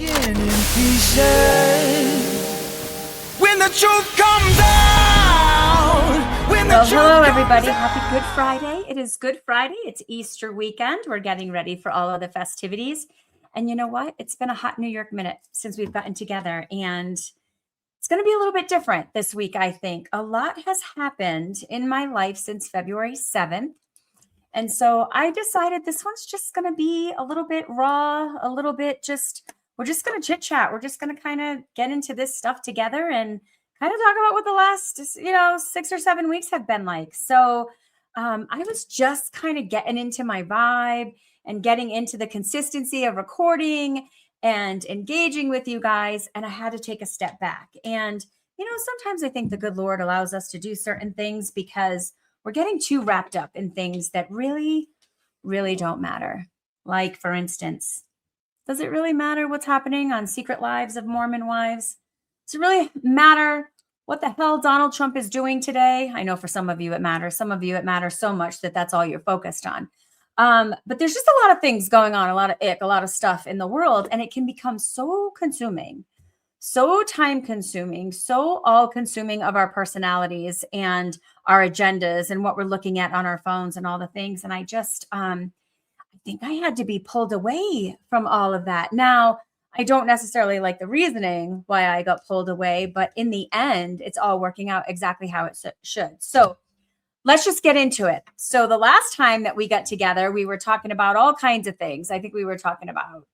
in pieces. When the truth comes out. Well, hello, everybody. Happy Good Friday. It is Good Friday. It's Easter weekend. We're getting ready for all of the festivities. And you know what? It's been a hot New York minute since we've gotten together. And it's going to be a little bit different this week, I think. A lot has happened in my life since February 7th. And so I decided this one's just going to be a little bit raw, a little bit we're just going to chit chat. We're just going to kind of get into this stuff together and kind of talk about what the last, 6 or 7 weeks have been like. So I was just kind of getting into my vibe and getting into the consistency of recording and engaging with you guys. And I had to take a step back. And, sometimes I think the good Lord allows us to do certain things because we're getting too wrapped up in things that really, really don't matter. Like, for instance, does it really matter what's happening on Secret Lives of Mormon Wives? Does it really matter what the hell Donald Trump is doing today? I know for some of you it matters. Some of you it matters so much that that's all you're focused on. But there's just a lot of things going on, a lot of a lot of stuff in the world, and it can become so consuming, so time consuming, so all consuming of our personalities and our agendas and what we're looking at on our phones and all the things. And I just, I think I had to be pulled away from all of that. Now, I don't necessarily like the reasoning why I got pulled away, but in the end, it's all working out exactly how it should. So let's just get into it. So the last time that we got together, we were talking about all kinds of things. I think we were talking about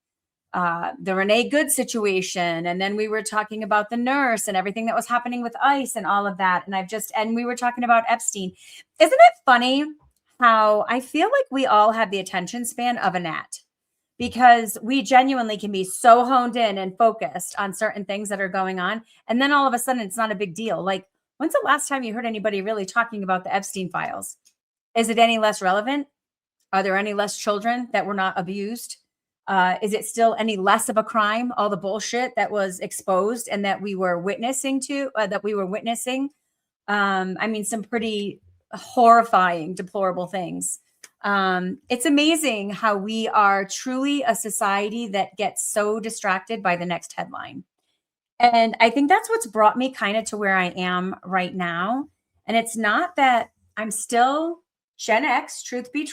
the Renee Good situation. And then we were talking about the nurse and everything that was happening with ICE and all of that. And we were talking about Epstein. Isn't it funny how I feel like we all have the attention span of a gnat? Because we genuinely can be so honed in and focused on certain things that are going on. And then all of a sudden, it's not a big deal. Like, when's the last time you heard anybody really talking about the Epstein files? Is it any less relevant? Are there any less children that were not abused? Is it still any less of a crime? All the bullshit that was exposed and that we were witnessing some pretty horrifying, deplorable things. It's amazing how we are truly a society that gets so distracted by the next headline. And I think that's what's brought me kind of to where I am right now. And it's not that I'm still JennX, truth be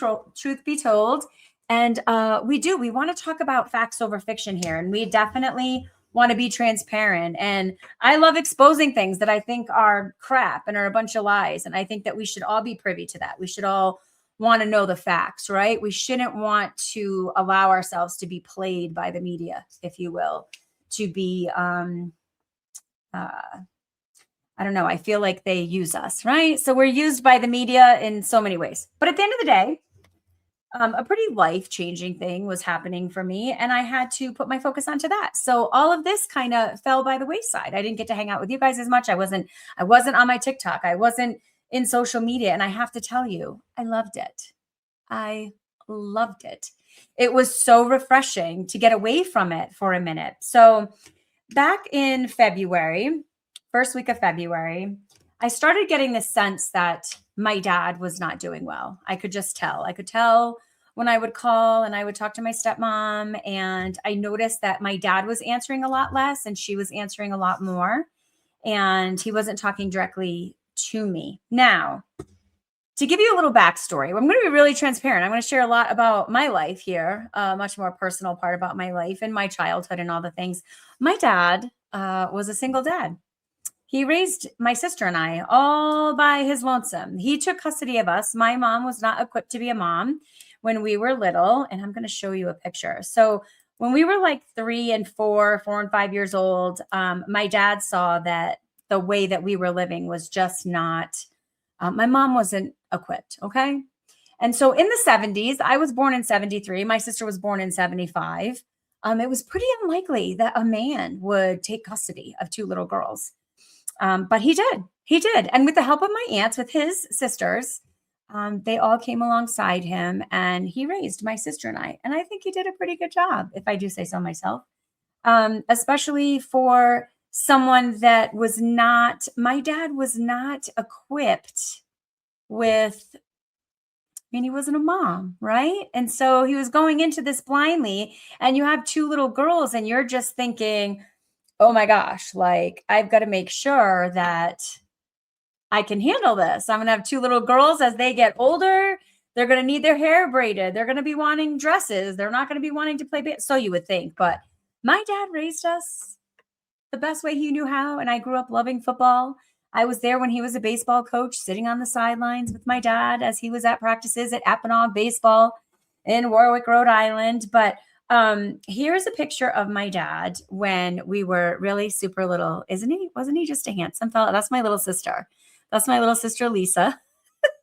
told. And we want to talk about facts over fiction here. And we definitely want to be transparent. And I love exposing things that I think are crap and are a bunch of lies. And I think that we should all be privy to that. We should all want to know the facts, right? We shouldn't want to allow ourselves to be played by the media, if you will, to be, I don't know. I feel like they use us, right? So we're used by the media in so many ways. But at the end of the day, a pretty life-changing thing was happening for me, and I had to put my focus onto that. So all of this kind of fell by the wayside. I didn't get to hang out with you guys as much. I wasn't on my TikTok. I wasn't in social media, and I have to tell you, I loved it. I loved it. It was so refreshing to get away from it for a minute. So back in February, first week of February, I started getting the sense that my dad was not doing well. I could just tell. I could tell when I would call and I would talk to my stepmom, and I noticed that my dad was answering a lot less and she was answering a lot more, and he wasn't talking directly to me. Now, to give you a little backstory, I'm going to be really transparent. I'm going to share a lot about my life here, a much more personal part about my life and my childhood and all the things. My dad was a single dad. He raised my sister and I all by his lonesome. He took custody of us. My mom was not equipped to be a mom when we were little. And I'm going to show you a picture. So when we were like 3 and 4 and 5 years old, my dad saw that the way that we were living was just not, my mom wasn't equipped. Okay. And so in the 70s, I was born in 73. My sister was born in 75. It was pretty unlikely that a man would take custody of 2 little girls. But he did. And with the help of my aunts, with his sisters, they all came alongside him and he raised my sister and I. And I think he did a pretty good job, if I do say so myself, especially for someone that was not, my dad was not equipped with mean, he wasn't a mom, right? And so he was going into this blindly, and you have two little girls, and you're just thinking, oh my gosh, like I've got to make sure that I can handle this. I'm going to have two little girls as they get older. They're going to need their hair braided. They're going to be wanting dresses. They're not going to be wanting to play. So you would think, but my dad raised us the best way he knew how. And I grew up loving football. I was there when he was a baseball coach, sitting on the sidelines with my dad as he was at practices at Apponaug Baseball in Warwick, Rhode Island. But here's a picture of my dad when we were really super little. Isn't he? Wasn't he just a handsome fella? That's my little sister. That's my little sister, Lisa.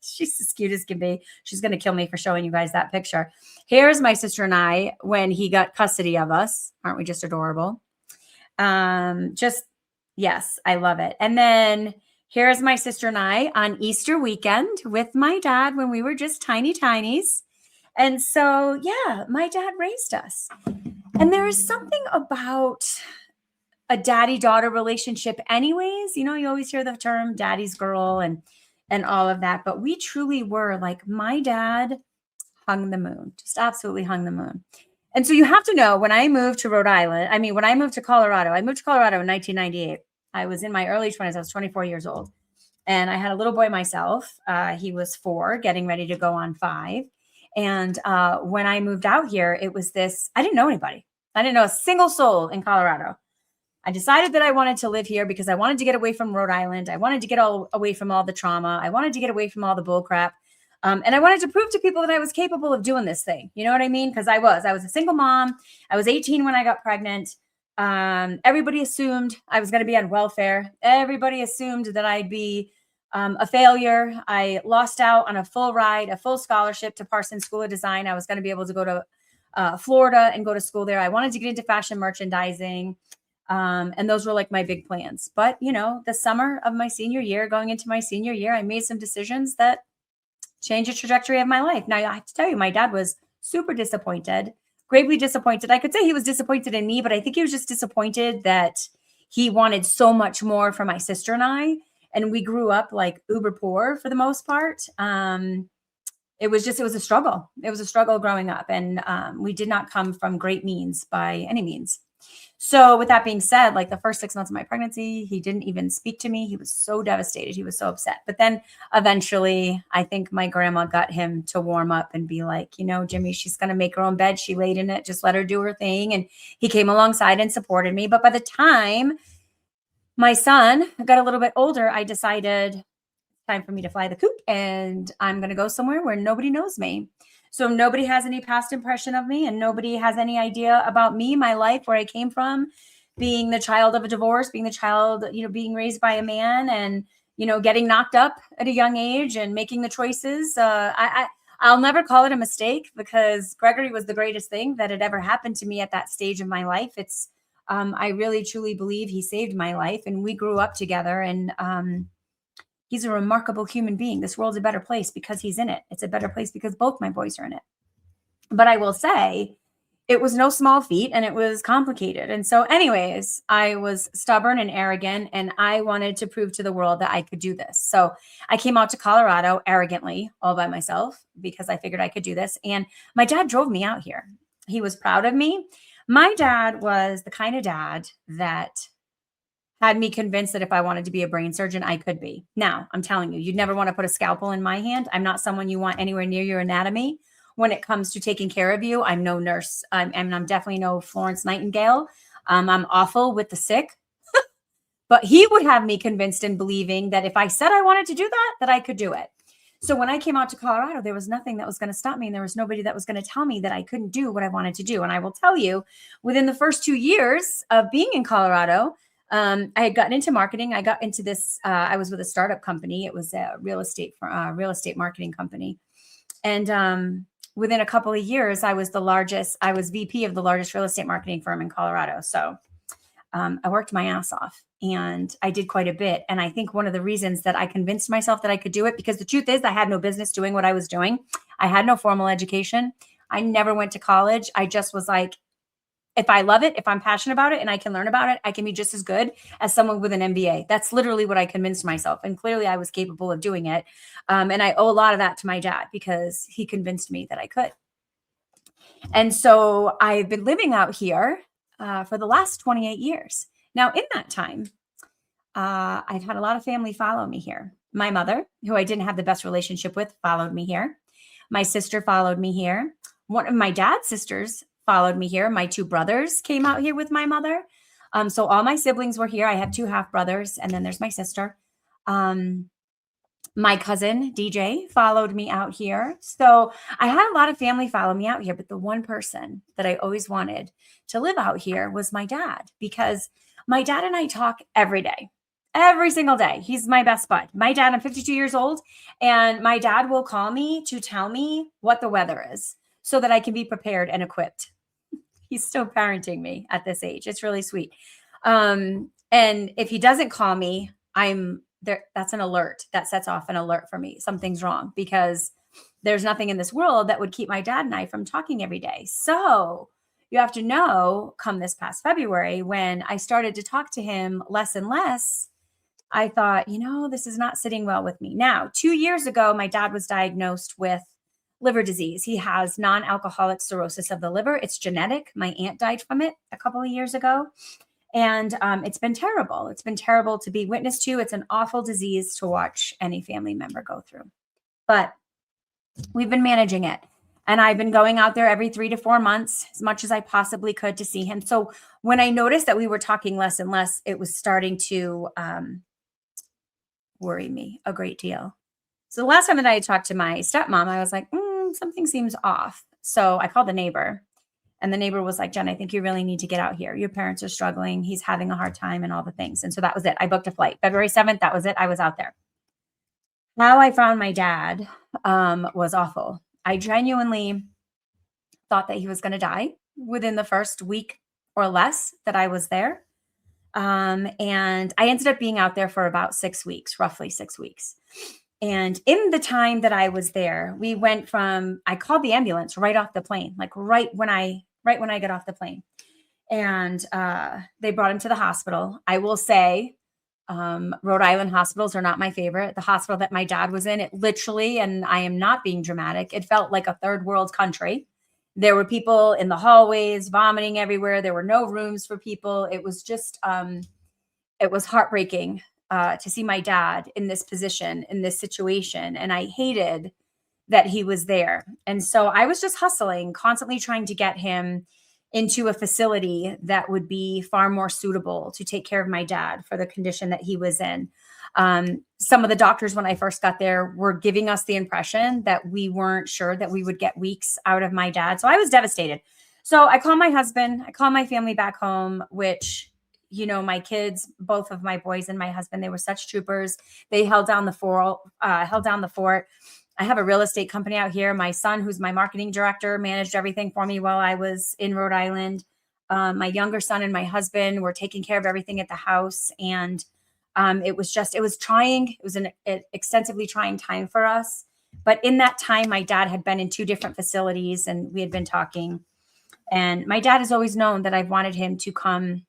She's as cute as can be. She's going to kill me for showing you guys that picture. Here's my sister and I when he got custody of us. Aren't we just adorable? Yes, I love it. And then here's my sister and I on Easter weekend with my dad when we were just tiny tinies. And so, yeah, my dad raised us. And there is something about a daddy-daughter relationship anyways. You know, you always hear the term daddy's girl and all of that. But we truly were like, my dad hung the moon, just absolutely hung the moon. And so you have to know, when I moved to Rhode Island, when I moved to Colorado, I moved to Colorado in 1998. I was in my early 20s. I was 24 years old. And I had a little boy myself. He was 4, getting ready to go on 5. And when I moved out here, it was this, I didn't know anybody. I didn't know a single soul in Colorado. I decided that I wanted to live here because I wanted to get away from Rhode Island. I wanted to get away from all the trauma. I wanted to get away from all the bull crap. And I wanted to prove to people that I was capable of doing this thing. You know what I mean? Because I was a single mom. I was 18 when I got pregnant. Everybody assumed I was going to be on welfare. Everybody assumed that I'd be a failure. I lost out on a full scholarship to Parsons School of Design. I was going to be able to go to Florida and go to school there. I wanted to get into fashion merchandising. And those were like my big plans. But, you know, the summer of my senior year, going into my senior year, I made some decisions that changed the trajectory of my life. Now, I have to tell you, my dad was super disappointed, gravely disappointed. I could say he was disappointed in me, but I think he was just disappointed that he wanted so much more for my sister and I. And we grew up like uber poor for the most part. It was a struggle. It was a struggle growing up. And we did not come from great means by any means. So with that being said, like the first 6 months of my pregnancy, he didn't even speak to me. He was so devastated. He was so upset. But then eventually, I think my grandma got him to warm up and be like, you know, Jimmy, she's going to make her own bed. She laid in it. Just let her do her thing. And he came alongside and supported me. But by the time my son got a little bit older, I decided it's time for me to fly the coop and I'm going to go somewhere where nobody knows me. So nobody has any past impression of me and nobody has any idea about me, my life, where I came from, being the child of a divorce, being the child, you know, being raised by a man and, you know, getting knocked up at a young age and making the choices. I'll never call it a mistake because Gregory was the greatest thing that had ever happened to me at that stage of my life. I really, truly believe he saved my life and we grew up together and, he's a remarkable human being. This world's a better place because he's in it. It's a better place because both my boys are in it. But I will say it was no small feat and it was complicated. And so anyways, I was stubborn and arrogant and I wanted to prove to the world that I could do this. So I came out to Colorado arrogantly all by myself because I figured I could do this. And my dad drove me out here. He was proud of me. My dad was the kind of dad that had me convinced that if I wanted to be a brain surgeon, I could be. Now, I'm telling you, you'd never want to put a scalpel in my hand. I'm not someone you want anywhere near your anatomy. When it comes to taking care of you, I'm no nurse. I'm definitely no Florence Nightingale. I'm awful with the sick. But he would have me convinced and believing that if I said I wanted to do that I could do it. So when I came out to Colorado, there was nothing that was going to stop me. And there was nobody that was going to tell me that I couldn't do what I wanted to do. And I will tell you, within the first 2 years of being in Colorado, I had gotten into marketing. I got into this. I was with a startup company. It was a real estate marketing company. And within a couple of years, I was VP of the largest real estate marketing firm in Colorado. So I worked my ass off and I did quite a bit. And I think one of the reasons that I convinced myself that I could do it, because the truth is I had no business doing what I was doing. I had no formal education. I never went to college. I just was like, If I love it, if I'm passionate about it and I can learn about it, I can be just as good as someone with an MBA. That's literally what I convinced myself. And clearly I was capable of doing it. And I owe a lot of that to my dad because he convinced me that I could. And so I've been living out here for the last 28 years. Now, in that time, I've had a lot of family follow me here. My mother, who I didn't have the best relationship with, followed me here. My sister followed me here. One of my dad's sisters followed me here. My two brothers came out here with my mother. So all my siblings were here. I have two half brothers, and then there's my sister. My cousin DJ followed me out here. So I had a lot of family follow me out here, but the one person that I always wanted to live out here was my dad, because my dad and I talk every day. Every single day. He's my best bud. My dad, I'm 52 years old, and my dad will call me to tell me what the weather is so that I can be prepared and equipped. He's still parenting me at this age. It's really sweet. And if he doesn't call me, I'm there. That's an alert that sets off an alert for me. Something's wrong, because there's nothing in this world that would keep my dad and I from talking every day. So you have to know, come this past February, when I started to talk to him less and less, I thought, this is not sitting well with me. Now, 2 years ago, my dad was diagnosed with liver disease. He has non-alcoholic cirrhosis of the liver. It's genetic. My aunt died from it a couple of years ago. And it's been terrible. It's been terrible to be witness to. It's an awful disease to watch any family member go through. But we've been managing it. And I've been going out there every 3 to 4 months, as much as I possibly could, to see him. So when I noticed that we were talking less and less, it was starting to worry me a great deal. So the last time that I talked to my stepmom, I was like, something seems off. So I called the neighbor, and the neighbor was like, Jen, I think you really need to get out here. Your parents are struggling. He's having a hard time and all the things. And so that was it. I booked a flight. February 7th, that was it. I was out there. How I found my dad was awful. I genuinely thought that he was going to die within the first week or less that I was there. And I ended up being out there for about 6 weeks, roughly 6 weeks. And in the time that I was there, we went I called the ambulance right off the plane, like right when I got off the plane. And they brought him to the hospital. I will say, Rhode Island hospitals are not my favorite. The hospital that my dad was in, it literally, and I am not being dramatic, it felt like a third world country. There were people in the hallways vomiting everywhere. There were no rooms for people. It was just, it was heartbreaking to see my dad in this position, in this situation. And I hated that he was there. And so I was just hustling, constantly trying to get him into a facility that would be far more suitable to take care of my dad for the condition that he was in. Some of the doctors, when I first got there, were giving us the impression that we weren't sure that we would get weeks out of my dad. So I was devastated. So I called my husband, I called my family back home, which, my kids, both of my boys and my husband, they were such troopers. They held down the fort. I have a real estate company out here. My son, who's my marketing director, managed everything for me while I was in Rhode Island. My younger son and my husband were taking care of everything at the house. And it was trying. It was an extensively trying time for us. But in that time, my dad had been in 2 different facilities, and we had been talking. And my dad has always known that I've wanted him to come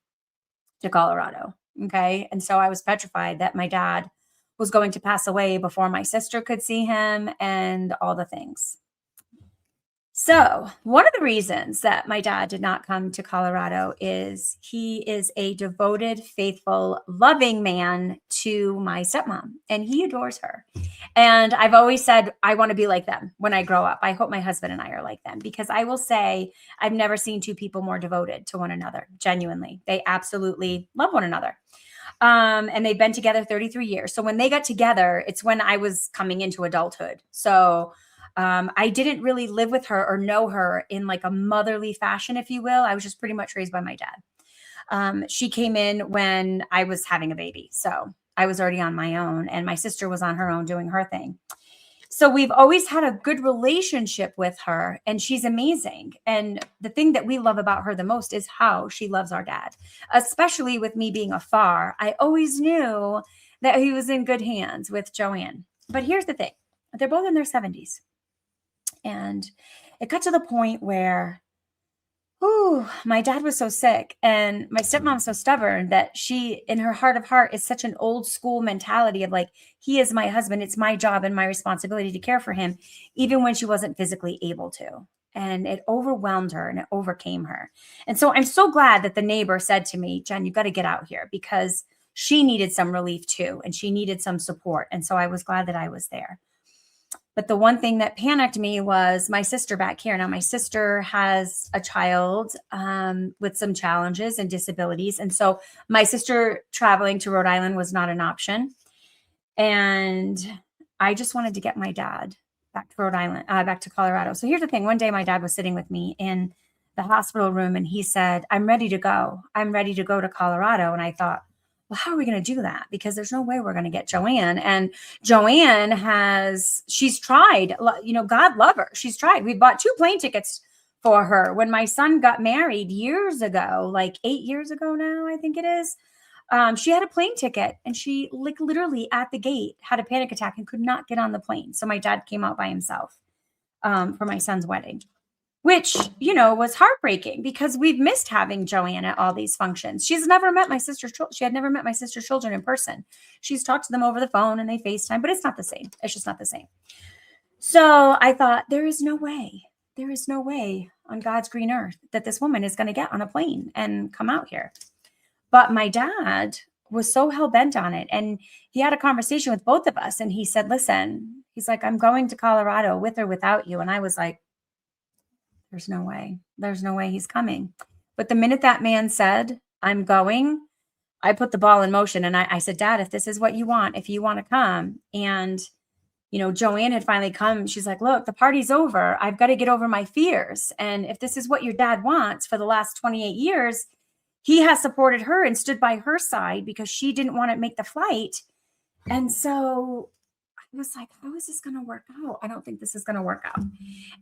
to Colorado. Okay. And so I was petrified that my dad was going to pass away before my sister could see him and all the things. So one of the reasons that my dad did not come to Colorado is he is a devoted, faithful, loving man to my stepmom, and he adores her. And I've always said, I want to be like them when I grow up. I hope my husband and I are like them, because I will say I've never seen 2 people more devoted to one another. Genuinely. They absolutely love one another. And they've been together 33 years. So when they got together, it's when I was coming into adulthood. So I didn't really live with her or know her in like a motherly fashion, if you will. I was just pretty much raised by my dad. She came in when I was having a baby. So I was already on my own, and my sister was on her own doing her thing. So we've always had a good relationship with her, and she's amazing. And the thing that we love about her the most is how she loves our dad, especially with me being afar. I always knew that he was in good hands with Joanne. But here's the thing. They're both in their 70s. And it got to the point where, Ooh, my dad was so sick and my stepmom's so stubborn that she, in her heart of heart, is such an old school mentality of like, he is my husband. It's my job and my responsibility to care for him, even when she wasn't physically able to. And it overwhelmed her and it overcame her. And so I'm so glad that the neighbor said to me, Jen, you got to get out here because she needed some relief too. And she needed some support. And so I was glad that I was there. But the one thing that panicked me was my sister back here. Now, my sister has a child with some challenges and disabilities. And so my sister traveling to Rhode Island was not an option. And I just wanted to get my dad back to Rhode Island, back to Colorado. So here's the thing. One day my dad was sitting with me in the hospital room and he said, I'm ready to go. I'm ready to go to Colorado. And I thought, well, how are we going to do that? Because there's no way we're going to get Joanne. And Joanne she's tried, God love her. She's tried. We bought 2 plane tickets for her. When my son got married years ago, like 8 years ago now, I think it is, she had a plane ticket and she literally at the gate had a panic attack and could not get on the plane. So my dad came out by himself for my son's wedding, which, was heartbreaking because we've missed having Joanne at all these functions. She's never met my sister's children. She had never met my sister's children in person. She's talked to them over the phone and they FaceTime, but it's not the same. It's just not the same. So I thought, there is no way on God's green earth that this woman is going to get on a plane and come out here. But my dad was so hell-bent on it. And he had a conversation with both of us. And he said, listen, he's like, I'm going to Colorado with or without you. And I was like, there's no way. There's no way he's coming. But the minute that man said, I'm going, I put the ball in motion. And I said, Dad, if this is what you want, if you want to come. And, Joanne had finally come. She's like, look, the party's over. I've got to get over my fears. And if this is what your dad wants for the last 28 years, he has supported her and stood by her side because she didn't want to make the flight. And so I was like, how is this going to work out? I don't think this is going to work out.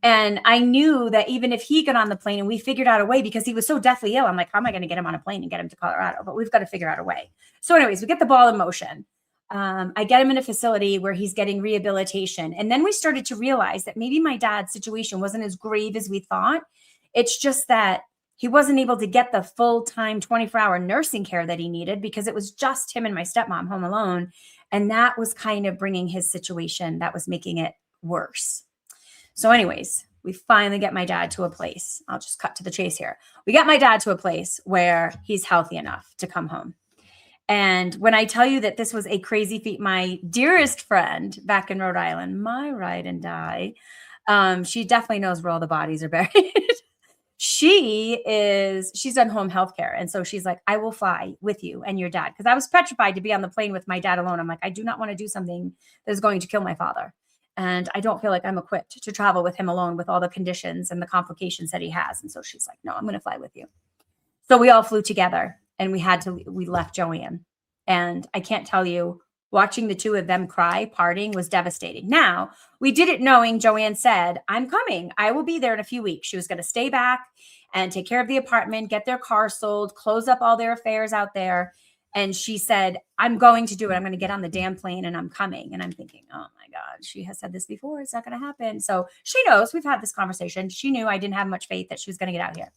And I knew that even if he got on the plane and we figured out a way, because he was so deathly ill, I'm like, how am I going to get him on a plane and get him to Colorado? But we've got to figure out a way. So anyways, we get the ball in motion. I get him in a facility where he's getting rehabilitation. And then we started to realize that maybe my dad's situation wasn't as grave as we thought. It's just that he wasn't able to get the full-time 24-hour nursing care that he needed because it was just him and my stepmom home alone. And that was kind of bringing his situation, that was making it worse. So anyways, we finally get my dad to a place. I'll just cut to the chase here. We got my dad to a place where he's healthy enough to come home. And when I tell you that this was a crazy feat, my dearest friend back in Rhode Island, my ride and die, she definitely knows where all the bodies are buried. She's done home health care. And so she's like, I will fly with you and your dad. Because I was petrified to be on the plane with my dad alone. I'm like, I do not want to do something that is going to kill my father. And I don't feel like I'm equipped to travel with him alone with all the conditions and the complications that he has. And so she's like, no, I'm going to fly with you. So we all flew together and we left Joanne. And I can't tell you, watching the two of them cry, parting was devastating. Now, we did it knowing Joanne said, I'm coming. I will be there in a few weeks. She was going to stay back and take care of the apartment, get their car sold, close up all their affairs out there. And she said, I'm going to do it. I'm going to get on the damn plane and I'm coming. And I'm thinking, oh my God, she has said this before. It's not going to happen. So she knows we've had this conversation. She knew I didn't have much faith that she was going to get out here.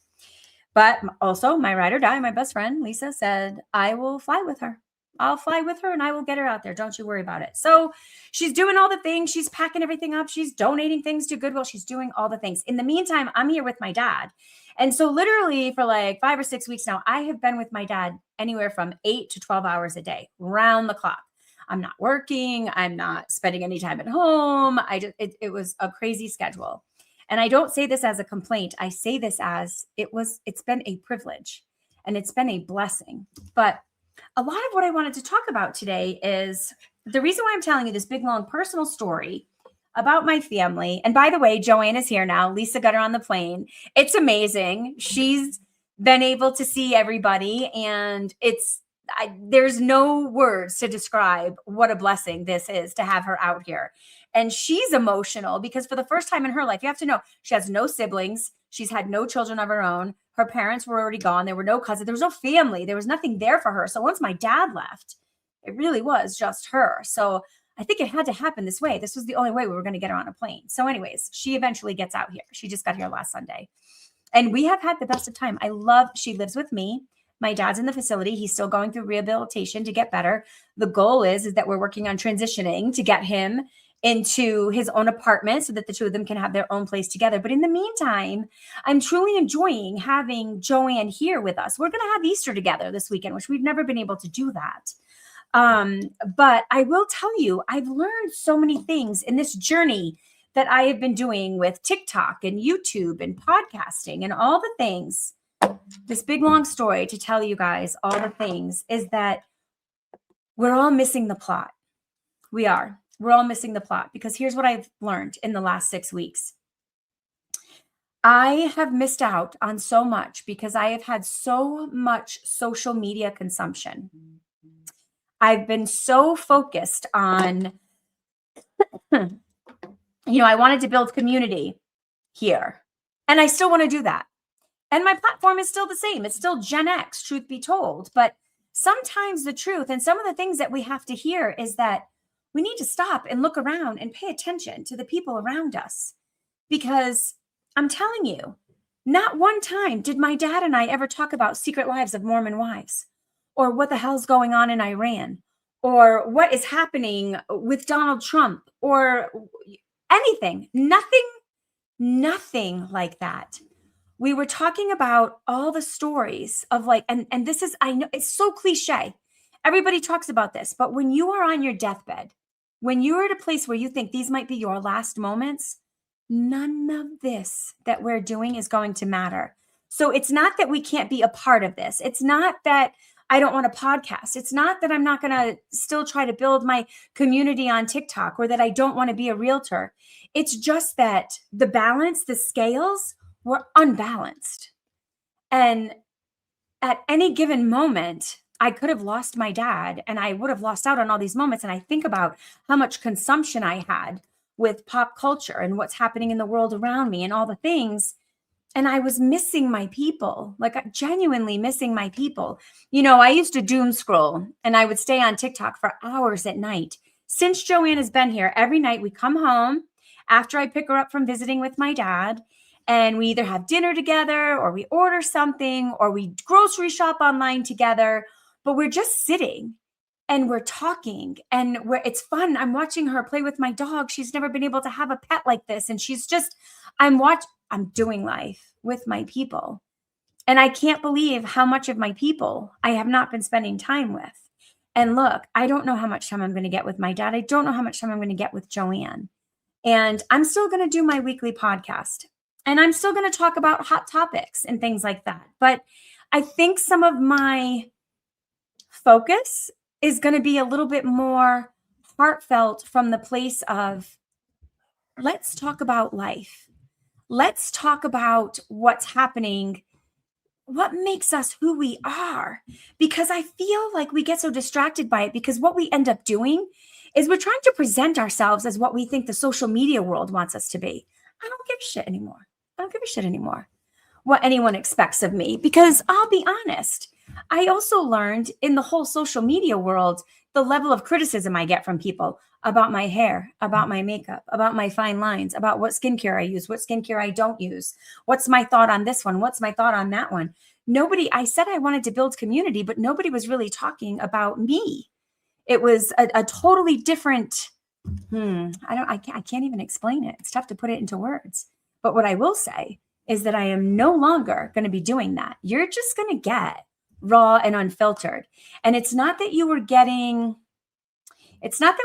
But also my ride or die, my best friend, Lisa, said, I will fly with her. I'll fly with her and I will get her out there. Don't you worry about it. So she's doing all the things. She's packing everything up. She's donating things to Goodwill. She's doing all the things. In the meantime, I'm here with my dad. And so literally for like 5 or 6 weeks now, I have been with my dad anywhere from 8 to 12 hours a day, round the clock. I'm not working. I'm not spending any time at home. It was a crazy schedule. And I don't say this as a complaint. I say this as it's been a privilege and it's been a blessing. But a lot of what I wanted to talk about today is the reason why I'm telling you this big, long personal story about my family. And by the way, Joanne is here now. Lisa got her on the plane. It's amazing. She's been able to see everybody. And there's no words to describe what a blessing this is to have her out here. And she's emotional because for the first time in her life, you have to know, she has no siblings. She's had no children of her own. Her parents were already gone. There were no cousins. There was no family. There was nothing there for her. So once my dad left, it really was just her. So I think it had to happen this way. This was the only way we were going to get her on a plane. So anyways, she eventually gets out here. She just got here last Sunday. And we have had the best of time. She lives with me. My dad's in the facility. He's still going through rehabilitation to get better. The goal is that we're working on transitioning to get him into his own apartment so that the two of them can have their own place together. But in the meantime, I'm truly enjoying having Joanne here with us. We're going to have Easter together this weekend, which we've never been able to do that. But I will tell you, I've learned so many things in this journey that I have been doing with TikTok and YouTube and podcasting and all the things. This big long story to tell you guys all the things is that we're all missing the plot. We are. We're all missing the plot, because here's what I've learned in the last 6 weeks. I have missed out on so much because I have had so much social media consumption. I've been so focused on, I wanted to build community here, and I still want to do that. And my platform is still the same. It's still JennX, truth be told. But sometimes the truth and some of the things that we have to hear is that we need to stop and look around and pay attention to the people around us. Because I'm telling you, not one time did my dad and I ever talk about secret lives of Mormon wives, or what the hell's going on in Iran, or what is happening with Donald Trump, or anything. Nothing like that. We were talking about all the stories of and this is, I know it's so cliche. Everybody talks about this, but when you are on your deathbed, when you're at a place where you think these might be your last moments, none of this that we're doing is going to matter. So it's not that we can't be a part of this. It's not that I don't want a podcast. It's not that I'm not going to still try to build my community on TikTok, or that I don't want to be a realtor. It's just that the balance, the scales were unbalanced. And at any given moment, I could have lost my dad, and I would have lost out on all these moments. And I think about how much consumption I had with pop culture and what's happening in the world around me and all the things. And I was missing my people, genuinely missing my people. I used to doom scroll, and I would stay on TikTok for hours at night. Since Joanne has been here, every night we come home after I pick her up from visiting with my dad, and we either have dinner together, or we order something, or we grocery shop online together, but we're just sitting and we're talking, and it's fun. I'm watching her play with my dog. She's never been able to have a pet like this. And she's just, I'm doing life with my people. And I can't believe how much of my people I have not been spending time with. And look, I don't know how much time I'm going to get with my dad. I don't know how much time I'm going to get with Joanne. And I'm still going to do my weekly podcast. And I'm still going to talk about hot topics and things like that. But I think some of my focus is going to be a little bit more heartfelt from the place of, let's talk about life. Let's talk about what's happening, what makes us who we are. Because I feel like we get so distracted by it, because what we end up doing is we're trying to present ourselves as what we think the social media world wants us to be. I don't give a shit anymore. What anyone expects of me, because I'll be honest, I also learned in the whole social media world, the level of criticism I get from people about my hair, about my makeup, about my fine lines, about what skincare I use, what skincare I don't use. What's my thought on this one? What's my thought on that one? I said I wanted to build community, but nobody was really talking about me. It was a totally different, I can't even explain it. It's tough to put it into words. But what I will say is that I am no longer going to be doing that. You're just going to get raw and unfiltered. And it's not that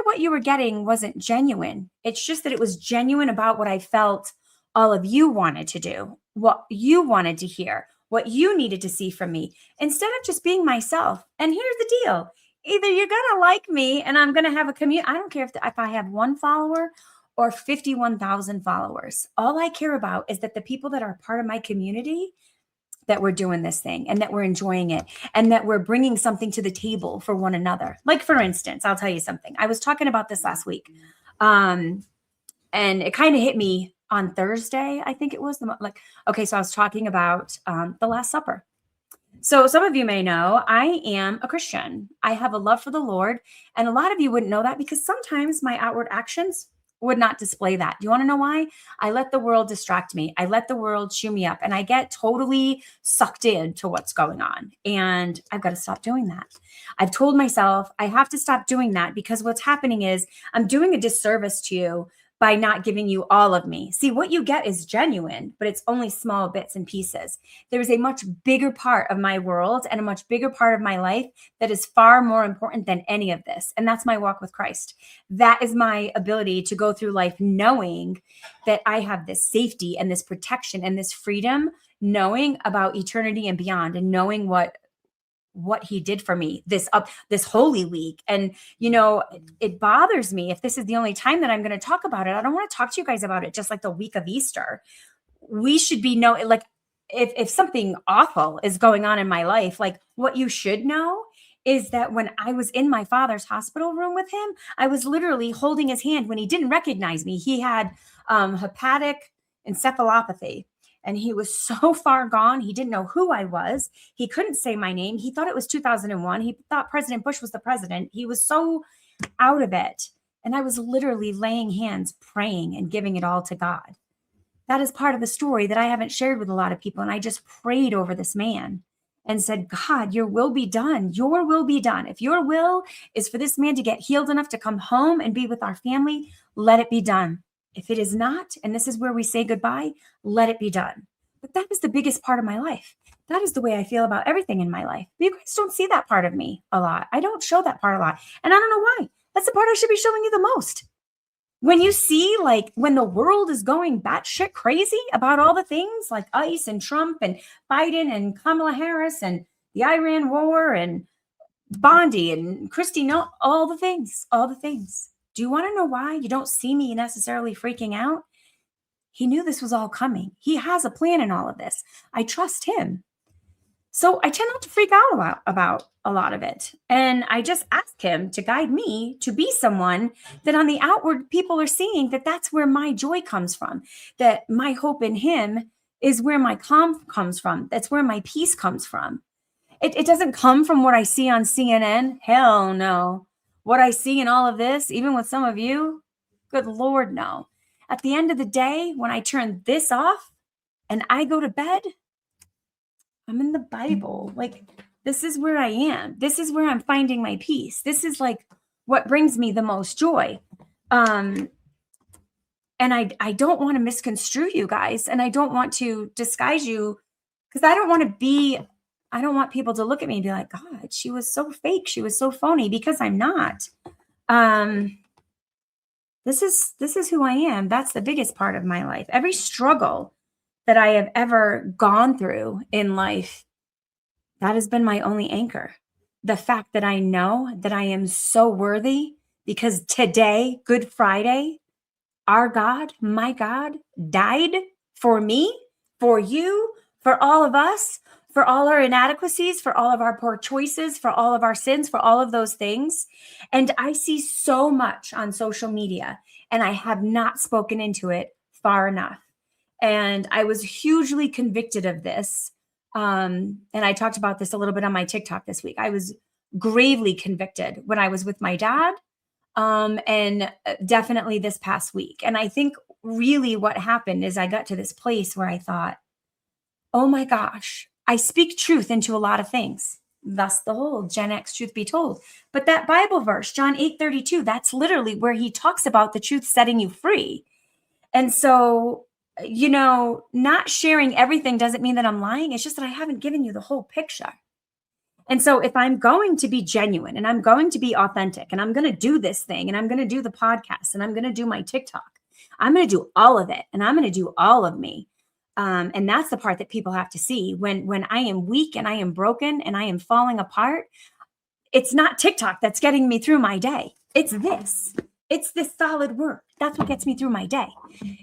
what you were getting wasn't genuine. It's just that it was genuine about what I felt all of you wanted to do, what you wanted to hear, what you needed to see from me, instead of just being myself. And here's the deal. Either you're going to like me and I'm going to have a community. I don't care if I have 1 follower or 51,000 followers. All I care about is that the people that are part of my community, that we're doing this thing and that we're enjoying it and that we're bringing something to the table for one another. Like, for instance, I'll tell you something. I was talking about this last week. And it kind of hit me on Thursday. I think it was so I was talking about the Last Supper. So some of you may know I am a Christian. I have a love for the Lord. And a lot of you wouldn't know that because sometimes my outward actions would not display that. Do you want to know why? I let the world distract me. I let the world chew me up and I get totally sucked into what's going on. And I've got to stop doing that. I've told myself I have to stop doing that because what's happening is I'm doing a disservice to you by not giving you all of me. See, what you get is genuine, but it's only small bits and pieces. There is a much bigger part of my world and a much bigger part of my life that is far more important than any of this. And that's my walk with Christ. That is my ability to go through life knowing that I have this safety and this protection and this freedom, knowing about eternity and beyond, and knowing what he did for me this Holy Week. And it bothers me if this is the only time that I'm going to talk about it. I don't want to talk to you guys about it just like the week of Easter. We should be like if something awful is going on in my life, like what you should know is that when I was in my father's hospital room with him, I was literally holding his hand when he didn't recognize me. He had hepatic encephalopathy. And he was so far gone. He didn't know who I was. He couldn't say my name. He thought it was 2001. He thought President Bush was the president. He was so out of it. And I was literally laying hands, praying and giving it all to God. That is part of the story that I haven't shared with a lot of people. And I just prayed over this man and said, God, your will be done. Your will be done. If your will is for this man to get healed enough to come home and be with our family, let it be done. If it is not, and this is where we say goodbye, let it be done. But that is the biggest part of my life. That is the way I feel about everything in my life. You guys don't see that part of me a lot. I don't show that part a lot. And I don't know why. That's the part I should be showing you the most. When you see, like, when the world is going batshit crazy about all the things like ICE and Trump and Biden and Kamala Harris and the Iran war and Bondi and Christy, all the things. Do you want to know why you don't see me necessarily freaking out? He knew this was all coming. He has a plan in all of this. I trust him. So I tend not to freak out about a lot of it. And I just ask him to guide me to be someone that on the outward people are seeing that that's where my joy comes from, that my hope in him is where my calm comes from. That's where my peace comes from. It doesn't come from what I see on CNN. Hell no. What I see in all of this, even with some of you, good Lord, no. At the end of the day, when I turn this off and I go to bed, I'm in the Bible. Like, this is where I am. This is where I'm finding my peace. This is like what brings me the most joy. And I don't want to misconstrue you guys, and I don't want to disguise you, because I don't want people to look at me and be like, God, she was so fake. She was so phony, because I'm not. This is who I am. That's the biggest part of my life. Every struggle that I have ever gone through in life, that has been my only anchor. The fact that I know that I am so worthy, because today, Good Friday, our God, my God, died for me, for you, for all of us, for all our inadequacies, for all of our poor choices, for all of our sins, for all of those things. And I see so much on social media, and I have not spoken into it far enough. And I was hugely convicted of this. And I talked about this a little bit on my TikTok this week. I was gravely convicted when I was with my dad, and definitely this past week. And I think really what happened is I got to this place where I thought, oh my gosh, I speak truth into a lot of things. Thus the whole JennX truth be told. But that Bible verse, John 8:32, that's literally where he talks about the truth setting you free. And so, not sharing everything doesn't mean that I'm lying. It's just that I haven't given you the whole picture. And so if I'm going to be genuine and I'm going to be authentic and I'm going to do this thing and I'm going to do the podcast and I'm going to do my TikTok, I'm going to do all of it and I'm going to do all of me. And that's the part that people have to see. When I am weak and I am broken and I am falling apart, it's not TikTok that's getting me through my day. It's this. It's this solid work. That's what gets me through my day.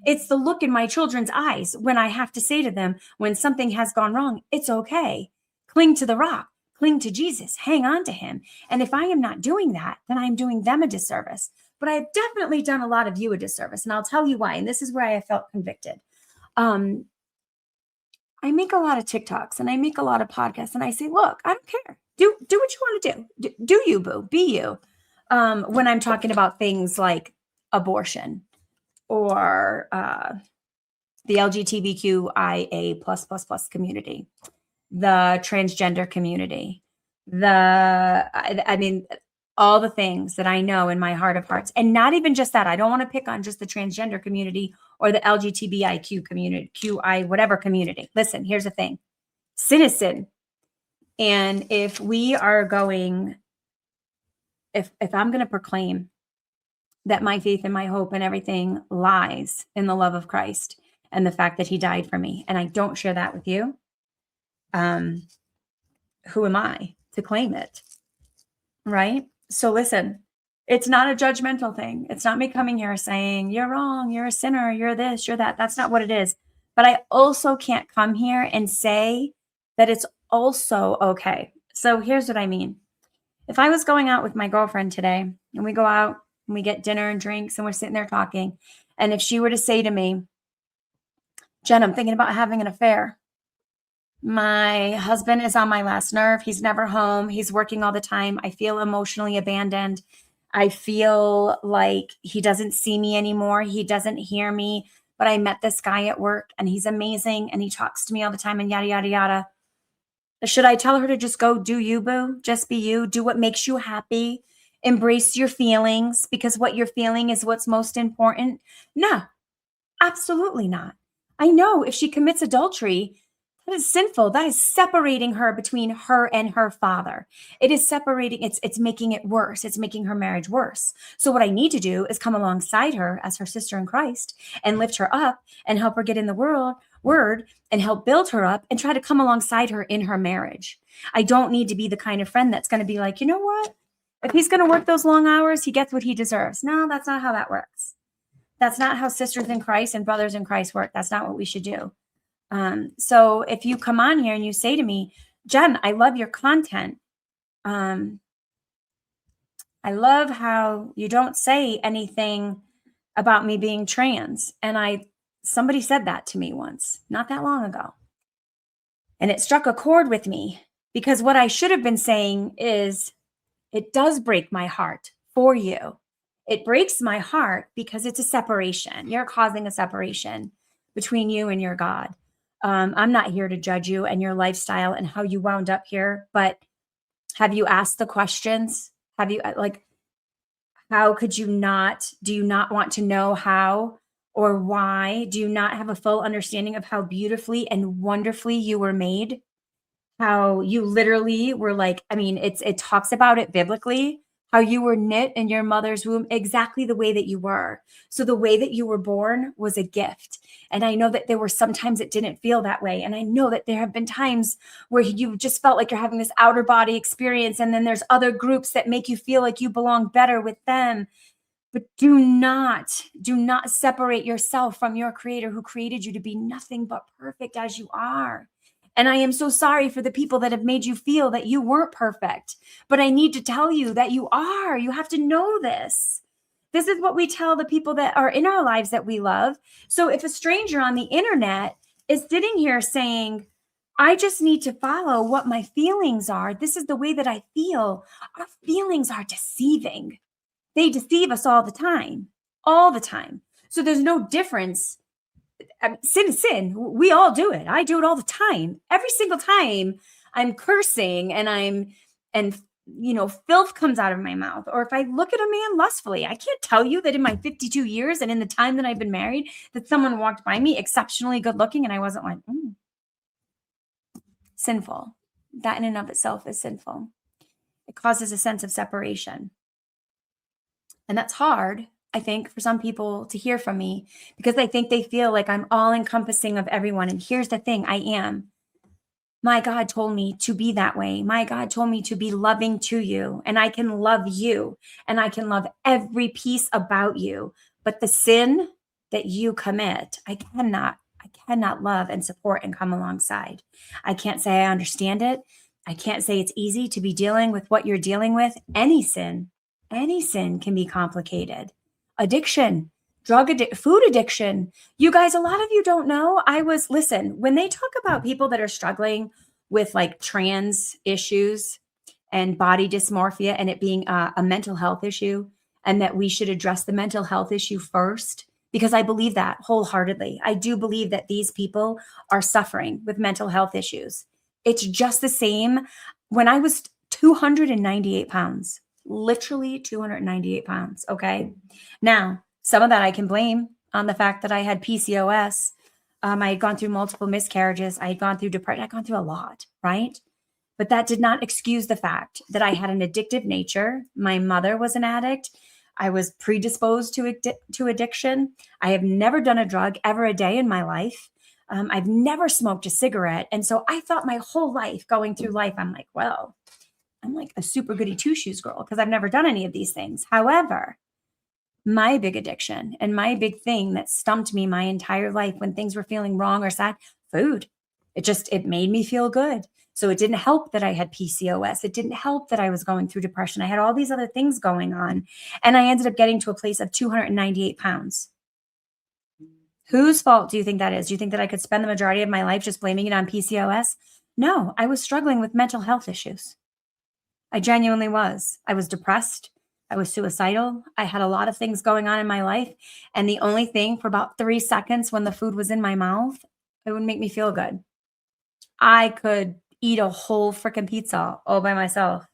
It's the look in my children's eyes when I have to say to them, when something has gone wrong, it's okay. Cling to the rock. Cling to Jesus. Hang on to him. And if I am not doing that, then I'm doing them a disservice. But I have definitely done a lot of you a disservice. And I'll tell you why. And this is where I felt convicted. I make a lot of TikToks and I make a lot of podcasts, and I say, look, I don't care. Do what you want to do. Do you, boo. Be you. When I'm talking about things like abortion, or the LGBTQIA plus community, the transgender community, I mean, all the things that I know in my heart of hearts. And not even just that. I don't want to pick on just the transgender community or the LGBTIQ community, QI, whatever community. Listen, here's the thing. Sin is sin. And if we are going, if I'm going to proclaim that my faith and my hope and everything lies in the love of Christ and the fact that he died for me, and I don't share that with you, who am I to claim it? Right? So listen, it's not a judgmental thing. It's not me coming here saying, you're wrong, you're a sinner, you're this, you're that. That's not what it is. But I also can't come here and say that it's also okay. So here's what I mean. If I was going out with my girlfriend today and we go out and we get dinner and drinks and we're sitting there talking, and if she were to say to me, Jen, I'm thinking about having an affair. My husband is on my last nerve. He's never home. He's working all the time. I feel emotionally abandoned. I feel like he doesn't see me anymore. He doesn't hear me. But I met this guy at work and he's amazing and he talks to me all the time and yada, yada, yada. Should I tell her to just go do you, boo? Just be you. Do what makes you happy. Embrace your feelings, because what you're feeling is what's most important? No, absolutely not. I know if she commits adultery, that is sinful. That is separating her between her and her father. It is separating, it's making it worse. It's making her marriage worse. So what I need to do is come alongside her as her sister in Christ and lift her up and help her get in the word and help build her up and try to come alongside her in her marriage. I don't need to be the kind of friend that's going to be like, you know what? If he's going to work those long hours, he gets what he deserves. No, that's not how that works. That's not how sisters in Christ and brothers in Christ work. That's not what we should do. So if you come on here and you say to me, Jen, I love your content. I love how you don't say anything about me being trans. And somebody said that to me once, not that long ago. And it struck a chord with me, because what I should have been saying is, it does break my heart for you. It breaks my heart because it's a separation. You're causing a separation between you and your God. I'm not here to judge you and your lifestyle and how you wound up here, but have you asked the questions? Have you, like, how could you not? Do you not want to know how or why? Do you not have a full understanding of how beautifully and wonderfully you were made? How you literally were like, I mean, it talks about it biblically, how you were knit in your mother's womb exactly the way that you were. So the way that you were born was a gift. And I know that there were sometimes it didn't feel that way. And I know that there have been times where you just felt like you're having this outer body experience. And then there's other groups that make you feel like you belong better with them. But do not separate yourself from your creator who created you to be nothing but perfect as you are. And I am so sorry for the people that have made you feel that you weren't perfect. But I need to tell you that you are. You have to know this. This is what we tell the people that are in our lives that we love. So if a stranger on the internet is sitting here saying, I just need to follow what my feelings are, this is the way that I feel, our feelings are deceiving. They deceive us all the time, all the time. So there's no difference. Sin is sin. We all do it. I do it all the time. Every single time I'm cursing and filth comes out of my mouth. Or if I look at a man lustfully, I can't tell you that in my 52 years and in the time that I've been married, that someone walked by me exceptionally good looking and I wasn't like, Sinful. That in and of itself is sinful. It causes a sense of separation. And that's hard, I think, for some people to hear from me, because I think they feel like I'm all encompassing of everyone. And here's the thing, I am. My God told me to be that way. My God told me to be loving to you, and I can love you, and I can love every piece about you. But the sin that you commit, I cannot love and support and come alongside. I can't say I understand it. I can't say it's easy to be dealing with what you're dealing with. Any sin can be complicated. Addiction, food addiction. You guys, a lot of you don't know. Listen, when they talk about people that are struggling with like trans issues and body dysmorphia and it being a mental health issue, and that we should address the mental health issue first because I believe that wholeheartedly. I do believe that these people are suffering with mental health issues. It's just the same. When I was 298 pounds, literally 298 pounds. Okay. Now, some of that I can blame on the fact that I had PCOS. I had gone through multiple miscarriages. I had gone through depression. I'd gone through a lot, right? But that did not excuse the fact that I had an addictive nature. My mother was an addict. I was predisposed to addiction. I have never done a drug ever a day in my life. I've never smoked a cigarette. And so I thought my whole life going through life, I'm like, well, I'm like a super goody two shoes girl because I've never done any of these things. However, my big addiction and my big thing that stumped me my entire life when things were feeling wrong or sad, food. It made me feel good. So it didn't help that I had PCOS. It didn't help that I was going through depression. I had all these other things going on. And I ended up getting to a place of 298 pounds. Whose fault do you think that is? Do you think that I could spend the majority of my life just blaming it on PCOS? No, I was struggling with mental health issues. I genuinely was. I was depressed. I was suicidal. I had a lot of things going on in my life. And the only thing for about 3 seconds when the food was in my mouth, it would make me feel good. I could eat a whole freaking pizza all by myself.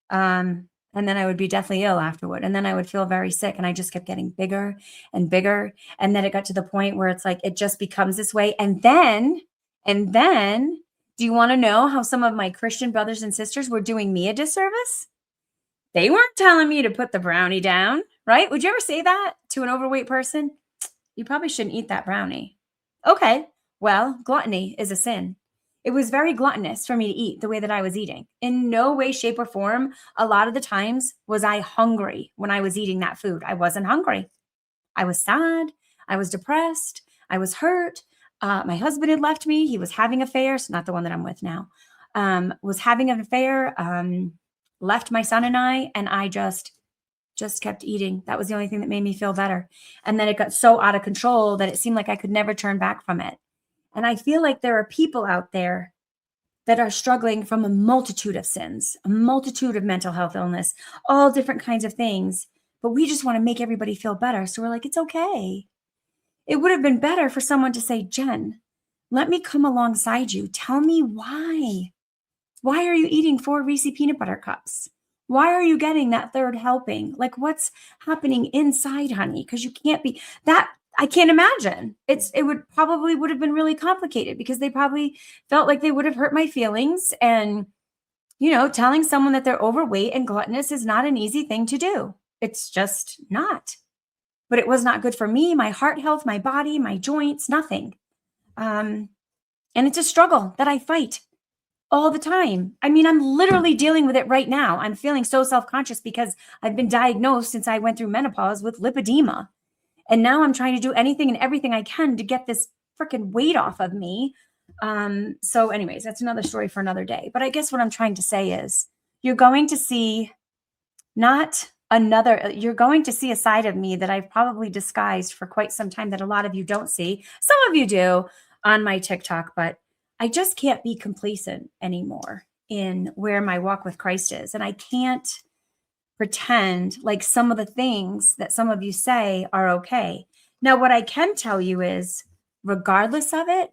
And then I would be deathly ill afterward. And then I would feel very sick. And I just kept getting bigger and bigger. And then it got to the point where it's like, it just becomes this way. And then, do you want to know how some of my Christian brothers and sisters were doing me a disservice? They weren't telling me to put the brownie down, right? Would you ever say that to an overweight person? You probably shouldn't eat that brownie. Okay, well, gluttony is a sin. It was very gluttonous for me to eat the way that I was eating. In no way, shape, or form, a lot of the times was I hungry when I was eating that food. I wasn't hungry. I was sad. I was depressed. I was hurt. My husband had left me. He was having affairs, not the one that I'm with now, was having an affair, left my son and I just kept eating. That was the only thing that made me feel better. And then it got so out of control that it seemed like I could never turn back from it. And I feel like there are people out there that are struggling from a multitude of sins, a multitude of mental health illness, all different kinds of things. But we just want to make everybody feel better. So we're like, it's okay. It would have been better for someone to say, Jen, let me come alongside you. Tell me why. Why are you eating 4 Reese peanut butter cups? Why are you getting that third helping? Like, what's happening inside, honey? Because you can't be that. I can't imagine. It would have been really complicated because they probably felt like they would have hurt my feelings. And, telling someone that they're overweight and gluttonous is not an easy thing to do. It's just not. But it was not good for me, my heart health, my body, my joints, nothing. And it's a struggle that I fight all the time. I mean, I'm literally dealing with it right now. I'm feeling so self-conscious because I've been diagnosed since I went through menopause with lipedema. And now I'm trying to do anything and everything I can to get this freaking weight off of me. So anyways, that's another story for another day. But I guess what I'm trying to say is you're going to see you're going to see a side of me that I've probably disguised for quite some time that a lot of you don't see. Some of you do on my TikTok, but I just can't be complacent anymore in where my walk with Christ is. And I can't pretend like some of the things that some of you say are okay. Now, what I can tell you is, regardless of it,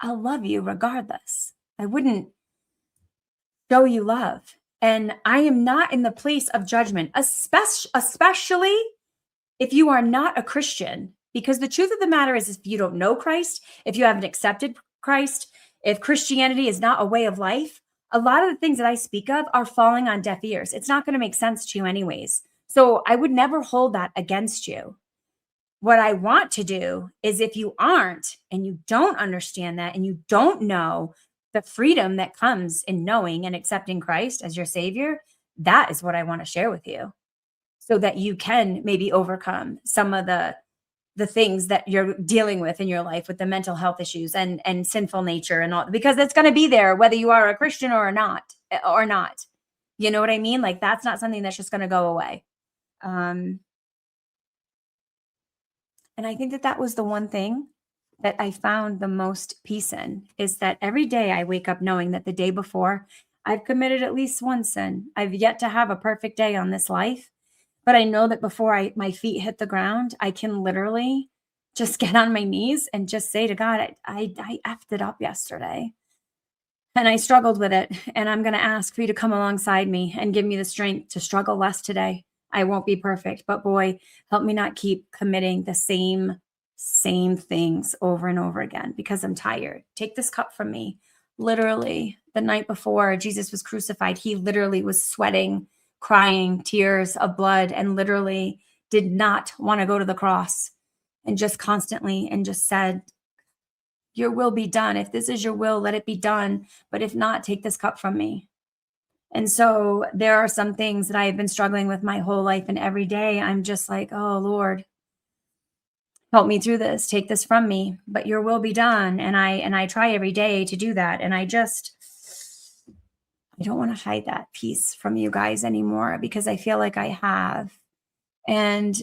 I'll love you regardless. I wouldn't show you love. And I am not in the place of judgment, especially if you are not a Christian, because the truth of the matter is, if you don't know Christ, if you haven't accepted Christ, if Christianity is not a way of life, a lot of the things that I speak of are falling on deaf ears. It's not going to make sense to you anyways. So I would never hold that against you. What I want to do is, if you aren't and you don't understand that and you don't know the freedom that comes in knowing and accepting Christ as your Savior, that is what I want to share with you so that you can maybe overcome some of the things that you're dealing with in your life, with the mental health issues and sinful nature and all, because it's going to be there whether you are a Christian or not. You know what I mean? Like, that's not something that's just going to go away. And I think that was the one thing that I found the most peace in, is that every day I wake up knowing that the day before I've committed at least one sin. I've yet to have a perfect day on this life, But I know that before my feet hit the ground, I can literally just get on my knees and just say to God, I effed it up yesterday. And I struggled with it. And I'm going to ask for you to come alongside me and give me the strength to struggle less today. I won't be perfect, but boy, help me not keep committing the same things over and over again because I'm tired. Take this cup from me. Literally, the night before Jesus was crucified, he literally was sweating, crying, tears of blood, and literally did not want to go to the cross, and just constantly and just said, your will be done. If this is your will, let it be done. But if not, take this cup from me. And so there are some things that I have been struggling with my whole life. And every day I'm just like, oh, Lord, help me through this. Take this from me, but your will be done. And I try every day to do that. And I don't want to hide that piece from you guys anymore because I feel like I have. And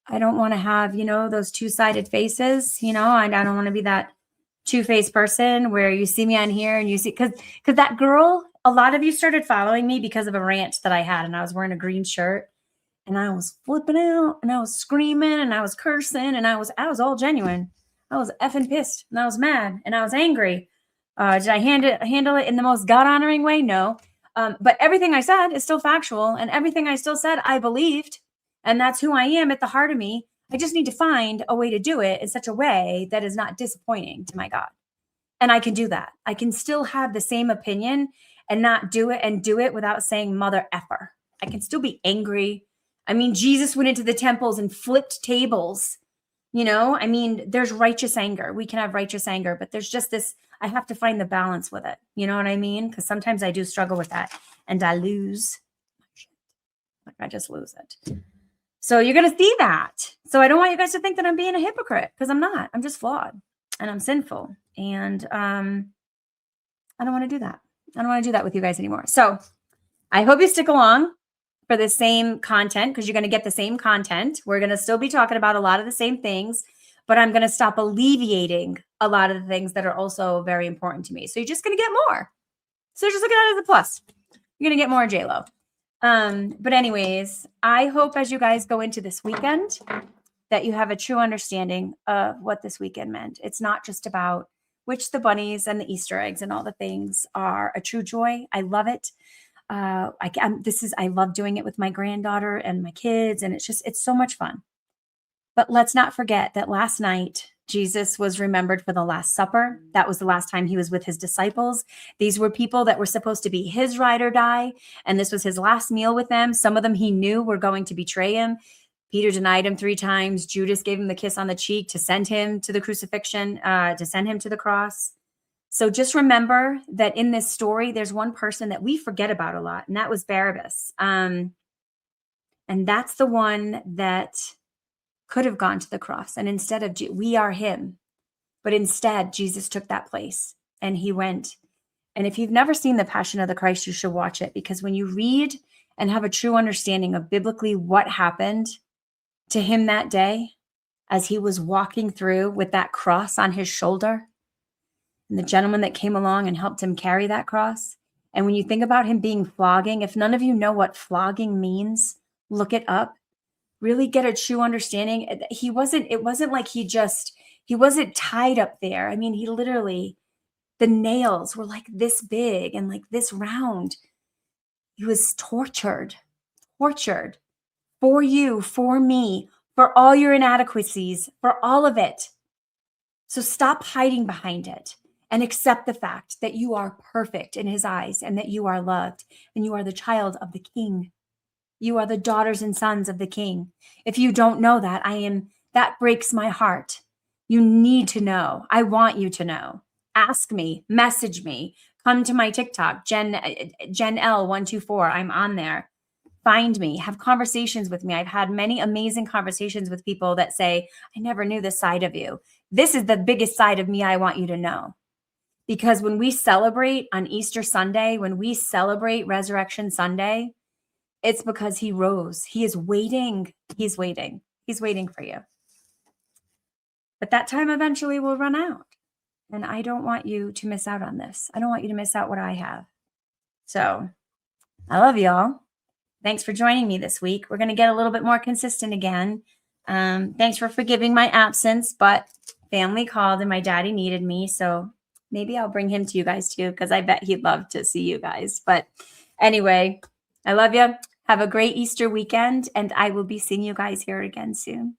I don't want to have, those two-sided faces, and I don't want to be that two-faced person where you see me on here and you see, because that girl, a lot of you started following me because of a rant that I had, and I was wearing a green shirt and I was flipping out and I was screaming and I was cursing and I was all genuine. I was effing pissed and I was mad and I was angry. Did I handle it in the most God-honoring way? No. But everything I said is still factual, and everything I still said, I believed. And that's who I am at the heart of me. I just need to find a way to do it in such a way that is not disappointing to my God. And I can do that. I can still have the same opinion and not do it and do it without saying mother effer. I can still be angry. I mean, Jesus went into the temples and flipped tables. There's righteous anger. We can have righteous anger, but there's just this, I have to find the balance with it. You know what I mean? Because sometimes I do struggle with that and I lose. Like I just lose it. So you're going to see that. So I don't want you guys to think that I'm being a hypocrite because I'm not. I'm just flawed and I'm sinful. And I don't want to do that. I don't want to do that with you guys anymore. So I hope you stick along for the same content because you're going to get the same content. We're going to still be talking about a lot of the same things, but I'm going to stop alleviating a lot of the things that are also very important to me. So you're just going to get more. So just look at it as a plus. You're going to get more J-Lo. But anyways, I hope as you guys go into this weekend that you have a true understanding of what this weekend meant. It's not just about which the bunnies and the Easter eggs and all the things are a true joy. I love it. I love doing it with my granddaughter and my kids, and it's so much fun. But let's not forget that last night, Jesus was remembered for the Last Supper. That was the last time he was with his disciples. These were people that were supposed to be his ride or die, and this was his last meal with them. Some of them he knew were going to betray him. Peter denied him 3 times. Judas gave him the kiss on the cheek to send him to the crucifixion, to send him to the cross. So just remember that in this story, there's one person that we forget about a lot, and that was Barabbas. And that's the one that could have gone to the cross. And instead of, we are him. But instead, Jesus took that place and he went. And if you've never seen The Passion of the Christ, you should watch it, because when you read and have a true understanding of biblically what happened to him that day as he was walking through with that cross on his shoulder, and the gentleman that came along and helped him carry that cross. And when you think about him being flogging, if none of you know what flogging means, look it up. Really get a true understanding. It wasn't like he wasn't tied up there. I mean, he literally, the nails were like this big and like this round. He was tortured for you, for me, for all your inadequacies, for all of it. So stop hiding behind it and accept the fact that you are perfect in his eyes and that you are loved and you are the child of the King. You are the daughters and sons of the King. If you don't know that, that breaks my heart. You need to know. I want you to know. Ask me, message me, come to my TikTok, JennL124. I'm on there. Find me, have conversations with me. I've had many amazing conversations with people that say, I never knew this side of you. This is the biggest side of me I want you to know. Because when we celebrate on Easter Sunday, when we celebrate Resurrection Sunday, it's because he rose. He is waiting. He's waiting. He's waiting for you. But that time eventually will run out. And I don't want you to miss out on this. I don't want you to miss out what I have. So I love y'all. thanks for joining me this week. We're going to get a little bit more consistent again. Thanks for forgiving my absence, but family called and my daddy needed me. So maybe I'll bring him to you guys too, because I bet he'd love to see you guys. But anyway, I love you. Have a great Easter weekend, and I will be seeing you guys here again soon.